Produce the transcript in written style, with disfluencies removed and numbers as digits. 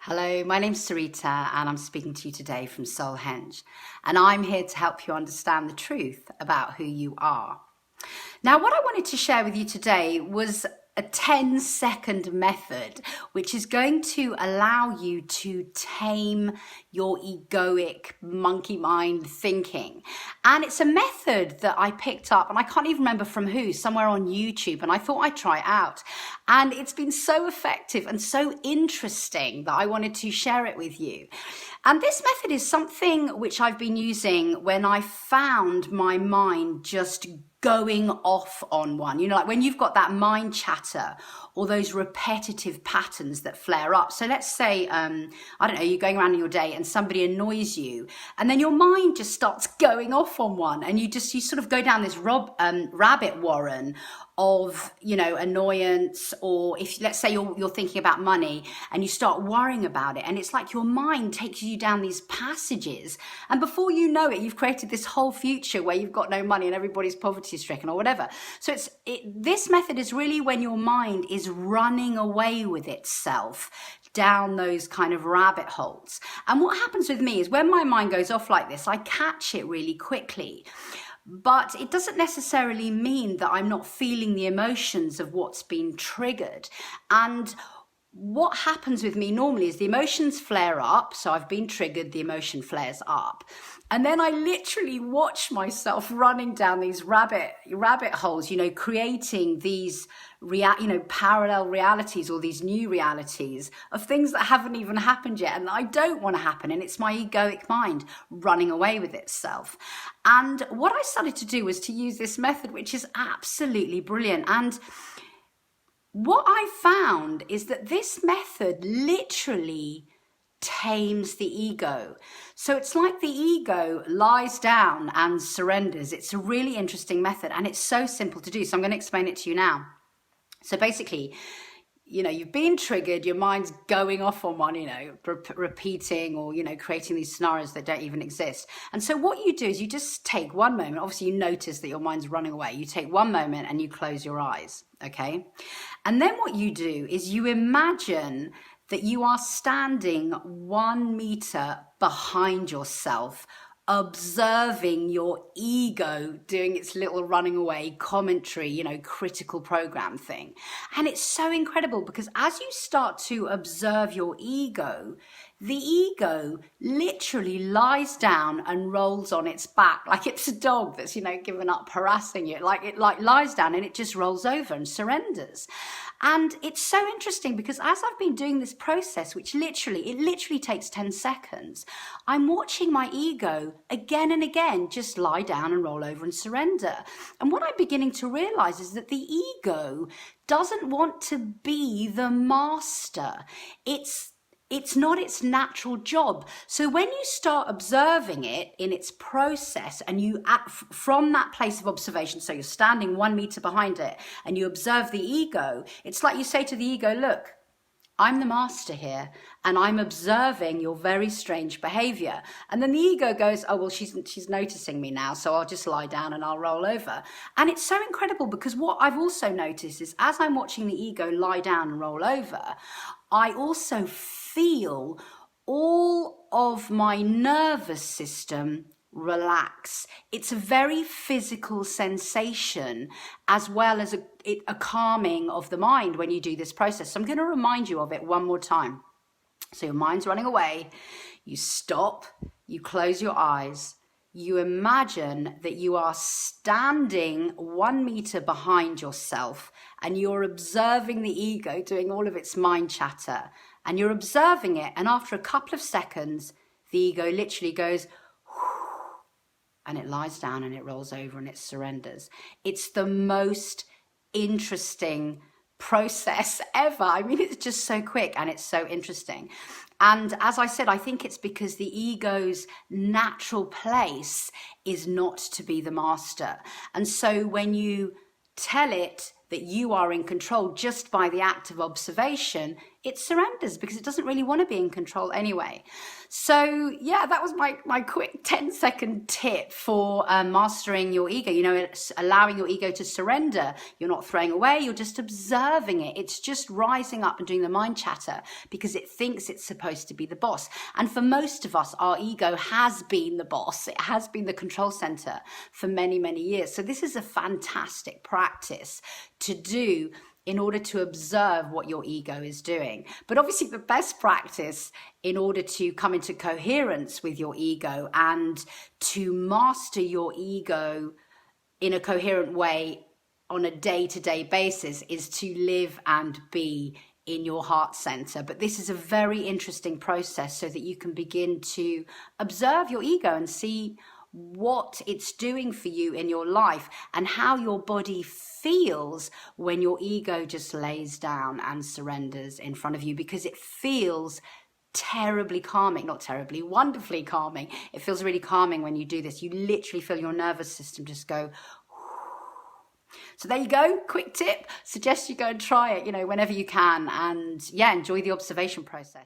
Hello, my name's Sarita and I'm speaking to you today from Soulhenge, and I'm here to help you understand the truth about who you are. Now, what I wanted to share with you today was a 10-second method which is going to allow you to tame your egoic monkey mind thinking. And it's a method that I picked up, and I can't even remember from who, somewhere on YouTube, and I thought I'd try it out. And it's been so effective and so interesting that I wanted to share it with you. And this method is something which I've been using when I found my mind just going off on one. You know, like when you've got that mind chatter or those repetitive patterns that flare up. So let's say, I don't know, you're going around in your day and somebody annoys you, and then your mind just starts going off on one, and you sort of go down this rabbit warren of, you know, annoyance. Or if, let's say you're thinking about money and you start worrying about it, and it's like your mind takes you down these passages, and before you know it, you've created this whole future where you've got no money and everybody's poverty stricken or whatever. So this method is really when your mind is running away with itself down those kind of rabbit holes. And what happens with me is when my mind goes off like this, I catch it really quickly. But it doesn't necessarily mean that I'm not feeling the emotions of what's been triggered. And what happens with me normally is the emotions flare up. So I've been triggered, the emotion flares up. And then I literally watch myself running down these rabbit holes, you know, creating these parallel realities, or these new realities of things that haven't even happened yet and that I don't want to happen. And it's my egoic mind running away with itself. And what I started to do was to use this method, which is absolutely brilliant. And what I found is that this method literally tames the ego. So it's like the ego lies down and surrenders. It's a really interesting method, and it's so simple to do. So I'm going to explain it to you now. So basically, you know, you've been triggered, your mind's going off on one, you know, repeating or, you know, creating these scenarios that don't even exist. And so what you do is you just take one moment. Obviously, you notice that your mind's running away. You take one moment and you close your eyes, okay? And then what you do is you imagine that you are standing 1 meter behind yourself, observing your ego doing its little running away commentary, you know, critical program thing. And it's so incredible because as you start to observe your ego, the ego literally lies down and rolls on its back like it's a dog that's, you know, given up harassing you. Like it lies down and it just rolls over and surrenders. And it's so interesting because as I've been doing this process, which literally takes 10 seconds, I'm watching my ego again and again just lie down and roll over and surrender. And what I'm beginning to realize is that the ego doesn't want to be the master. It's not its natural job. So when you start observing it in its process, and you act from that place of observation, so you're standing 1 meter behind it and you observe the ego, it's like you say to the ego, look, I'm the master here and I'm observing your very strange behavior. And then the ego goes, oh, well, she's noticing me now, so I'll just lie down and I'll roll over. And it's so incredible because what I've also noticed is as I'm watching the ego lie down and roll over, I also feel all of my nervous system relax. It's a very physical sensation, as well as a calming of the mind when you do this process. So I'm going to remind you of it one more time. So your mind's running away, you stop, you close your eyes, you imagine that you are standing 1 meter behind yourself and you're observing the ego doing all of its mind chatter, and you're observing it, and after a couple of seconds the ego literally goes and it lies down and it rolls over and it surrenders. It's the most interesting process ever. I mean, it's just so quick and it's so interesting. And as I said, I think it's because the ego's natural place is not to be the master. And so when you tell it that you are in control just by the act of observation, it surrenders because it doesn't really want to be in control anyway. So yeah, that was my quick 10-second tip for mastering your ego. You know, it's allowing your ego to surrender. You're not throwing away, you're just observing it. It's just rising up and doing the mind chatter because it thinks it's supposed to be the boss. And for most of us, our ego has been the boss. It has been the control center for many, many years. So this is a fantastic practice to do in order to observe what your ego is doing. But obviously the best practice in order to come into coherence with your ego and to master your ego in a coherent way on a day-to-day basis is to live and be in your heart center. But this is a very interesting process so that you can begin to observe your ego and see what it's doing for you in your life and how your body feels when your ego just lays down and surrenders in front of you, because it feels terribly calming. Not terribly, wonderfully calming. It feels really calming when you do this. You literally feel your nervous system just go. So there you go, quick tip. Suggest you go and try it, you know, whenever you can, and yeah, enjoy the observation process.